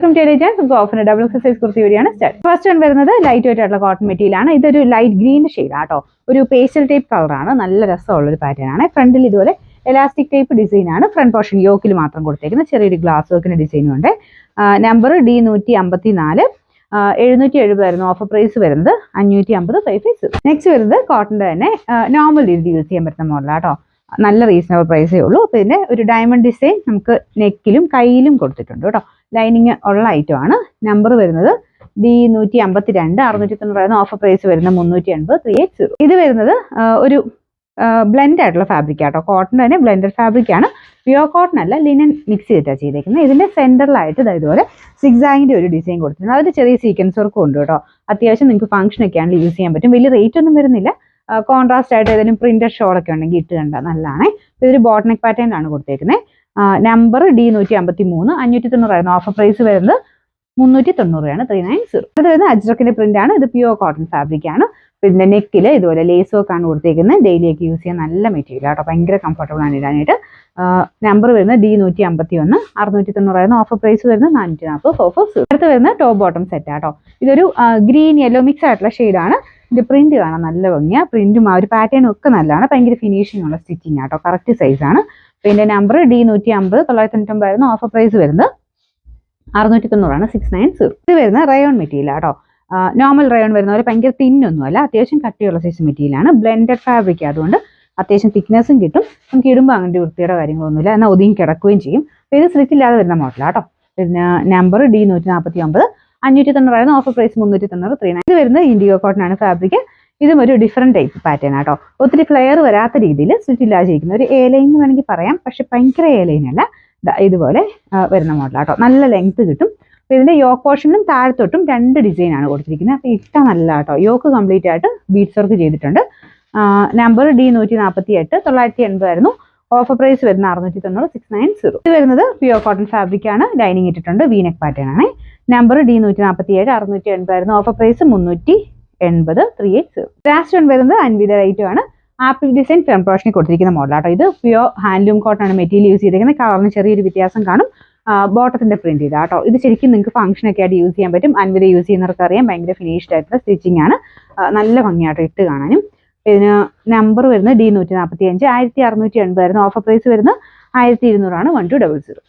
From Telegram, നമുക്ക് ഓഫറിന് double exercise kurti വഴിയാണ് start. First one വരുന്നത് ലൈറ്റ് വെയിറ്റ് ആയിട്ടുള്ള കോട്ടൺ മെറ്റീരിയൽ ആണ്. ഇതൊരു ലൈറ്റ് ഗ്രീൻ ഷെയ്ഡ് ആട്ടോ. ഒരു പേസ്റ്റൽ ടൈപ്പ് കളറാണ്. നല്ല രസമുള്ള ഒരു പാറ്റേൺ ആണ്. ഫ്രണ്ടിൽ ഇതുപോലെ എലാസ്റ്റിക് ടൈപ്പ് ഡിസൈൻ ആണ്. ഫ്രണ്ട് പോർഷൻ യോക്കിൽ മാത്രം കൊടുത്തേക്കുന്ന ചെറിയൊരു ഗ്ലാസ് വർക്കിന്റെ ഡിസൈനും ഉണ്ട്. നമ്പർ D154 770 ആയിരുന്നു ഓഫർ പ്രൈസ് വരുന്നത്. 550 550. നെക്സ്റ്റ് വരുന്നത് കോട്ടന്റെ തന്നെ നോർമൽ രീതിയിൽ യൂസ് ചെയ്യാൻ പറ്റുന്ന മോഡലാട്ടോ. നല്ല റീസണബിൾ പ്രൈസേ ഉള്ളൂ. പിന്നെ ഒരു ഡയമണ്ട് ഡിസൈൻ നമുക്ക് നെക്കിലും കയ്യിലും കൊടുത്തിട്ടുണ്ട് കേട്ടോ. ലൈനിങ് ഉള്ള ഐറ്റം ആണ്. നമ്പർ വരുന്നത് D152 690 ഓഫർ പ്രൈസ് വരുന്നത് 380 380. ഇത് വരുന്നത് ഒരു ബ്ലെൻഡ് ആയിട്ടുള്ള ഫാബ്രിക് ആട്ടോ. കോട്ടൺ തന്നെ ബ്ലെൻഡഡ് ഫാബ്രിക് ആണ്. പ്യുവർ കോട്ടൺ അല്ല, ലിനൻ മിക്സ് ചെയ്തിട്ടാണ് ചെയ്തേക്കുന്നത്. ഇതിന്റെ സെന്ററിലായിട്ട് ഇതുപോലെ സിക്സാഗിന്റെ ഒരു ഡിസൈൻ കൊടുത്തിട്ടുണ്ട്. അതിൽ ചെറിയ സീക്വൻസ് വർക്കും ഉണ്ട് കേട്ടോ. അത്യാവശ്യം നിങ്ങൾക്ക് ഫംഗ്ഷൻ ഒക്കെ ആണെങ്കിൽ യൂസ് ചെയ്യാൻ പറ്റും. വലിയ റേറ്റ് ഒന്നും വരുന്നില്ല. കോൺട്രാസ്റ്റ് ആയിട്ട് ഏതെങ്കിലും പ്രിന്റഡ് ഷോൾ ഒക്കെ ഉണ്ടെങ്കിൽ ഇട്ട് കണ്ട നല്ലതാണ്. ഇതൊരു ബോട്ടണിക് പാറ്റേൺ ആണ് കൊടുത്തേക്കുന്നത്. നമ്പർ D153 590 ആയിരുന്നു ഓഫർ പ്രൈസ് വരുന്നത് 390 390. അത് വരുന്നത് അജ്രക്കിന്റെ പ്രിന്റ് ആണ്. ഇത് പ്യുവർ കോട്ടൺ ഫാബ്രിക് ആണ്. പിന്നെ നെക്കില് ഇതുപോലെ ലേസ് വർക്ക് ആണ് കൊടുത്തേക്കുന്നത്. ഡെയിലിയൊക്കെ യൂസ് ചെയ്യാൻ നല്ല മെറ്റീരിയൽ ആട്ടോ. ഭയങ്കര കംഫർട്ടബിൾ ആണ് ഇടാനായിട്ട്. നമ്പർ വരുന്നത് D151 690 ആയിരുന്നു ഓഫർ പ്രൈസ് വരുന്നത് 440 440. അടുത്ത് വരുന്ന ടോപ്പ് ബോട്ടം സെറ്റ് ആട്ടോ. ഇതൊരു ഗ്രീൻ യെല്ലോ മിക്സ് ആയിട്ടുള്ള ഷെയ്ഡാണ്. ഇതിന്റെ പ്രിന്റ് കാണാൻ നല്ല ഭംഗിയാണ്. പ്രിന്റും ആ ഒരു പാറ്റേണും ഒക്കെ നല്ലതാണ്. ഭയങ്കര ഫിനിഷിംഗ് ഉള്ള സ്റ്റിച്ചിങ് ആട്ടോ. കറക്റ്റ് സൈസ് ആണ്. പിന്നെ നമ്പർ D150 990 ആയിരുന്നു ഓഫർ പ്രൈസ് വരുന്നത് 690 690. ഇത് വരുന്ന റയോൺ മെറ്റീരിയൽ ആട്ടോ. നോർമൽ റയോൺ വരുന്ന പോലെ ഭയങ്കര തിന്നൊന്നും അല്ല. അത്യാവശ്യം കട്ടിയുള്ള സൈസ് മെറ്റീരിയൽ ആണ്. ബ്ലെൻഡഡ് ഫാബ്രിക് അതുകൊണ്ട് അത്യാവശ്യം തിക്നെസ്സും കിട്ടും. നമുക്ക് ഇടുമ്പോൾ അങ്ങനത്തെ വൃത്തിയുടെ കാര്യങ്ങളൊന്നുമില്ല. എന്നാൽ ഒതുങ്ങി കിടക്കുകയും ചെയ്യും. ഇത് സ്ലിറ്റ് ഇല്ലാതെ വരുന്ന മോഡലാട്ടോ. പിന്നെ നമ്പർ D149 590 ആയിരുന്നു ഓഫർ പ്രൈസ് 390 390. ഇത് വരുന്നത് ഇൻഡിഗോ കോട്ടൺ ആണ് ഫാബ്രിക്. ഇതും ഒരു ഡിഫറെന്റ് ടൈപ്പ് പാറ്റേൺ ആട്ടോ. ഒത്തിരി ഫ്ലെയർ വരാത്ത രീതിയിൽ സ്ലിറ്റ് ഇല്ലാതെ ചെയ്യിക്കുന്ന ഒരു എ ലൈൻ എന്ന് വേണമെങ്കിൽ പറയാം. പക്ഷെ ഭയങ്കര എ ലൈൻ അല്ല. ഇതുപോലെ വരുന്ന മോഡലാട്ടോ. നല്ല ലെങ്ത് കിട്ടും. ഇതിന്റെ യോക്ക് പോർഷനും താഴത്തോട്ടും 2 ഡിസൈൻ ആണ് കൊടുത്തിരിക്കുന്നത്. അപ്പോൾ ഇഷ്ടം നല്ല കേട്ടോ. യോക്ക് കംപ്ലീറ്റ് ആയിട്ട് ബീഡ്സ് വർക്ക് ചെയ്തിട്ടുണ്ട്. നമ്പർ D148 980 ആയിരുന്നു ഓഫർ പ്രൈസ് വരുന്ന 690 690. ഇത് വരുന്നത് പ്യുവർ കോട്ടൺ ഫാബ്രിക് ആണ്. ലൈനിങ് ഇട്ടിട്ടുണ്ട്. വീനെക്ക് പാറ്റേൺ ആണ്. നമ്പർ D147 680 ആയിരുന്നു ഓഫർ പ്രൈസ് 380 380. ലാസ്റ്റ് വൺ വരുന്നത് അൻവിത ഐറ്റം ആണ്. ആപ്പിൾ ഡിസൈൻ ഫ്രണ്ട് പോർഷനിൽ കൊടുത്തിരിക്കുന്ന മോഡലാട്ടോ. ഇത് പ്യുവർ ഹാൻഡ്ലൂം കോട്ടൺ ആണ് മെറ്റീരിയൽ യൂസ് ചെയ്തിരിക്കുന്നത്. കളറിന് ചെറിയൊരു വ്യത്യാസം കാണും. ബോട്ടത്തിന്റെ പ്രിന്റ് ചെയ്താട്ടോ. ഇത് ശരിക്കും നിങ്ങൾക്ക് ഫംഗ്ഷൻ ഒക്കെ ആയിട്ട് യൂസ് ചെയ്യാൻ പറ്റും. അൻവിത യൂസ് ചെയ്യുന്നവർക്ക് അറിയാം. ഭയങ്കര ഫിനിഷ്ഡ് ആയിട്ടുള്ള സ്റ്റിച്ചിങ് ആണ്. നല്ല ഭംഗിയാട്ടോ ഇട്ട് കാണാനും. ഇതിന് നമ്പർ വരുന്നത് D145 1680 ആയിരുന്നു ഓഫർ പ്രൈസ് വരുന്നത് 1200 1200.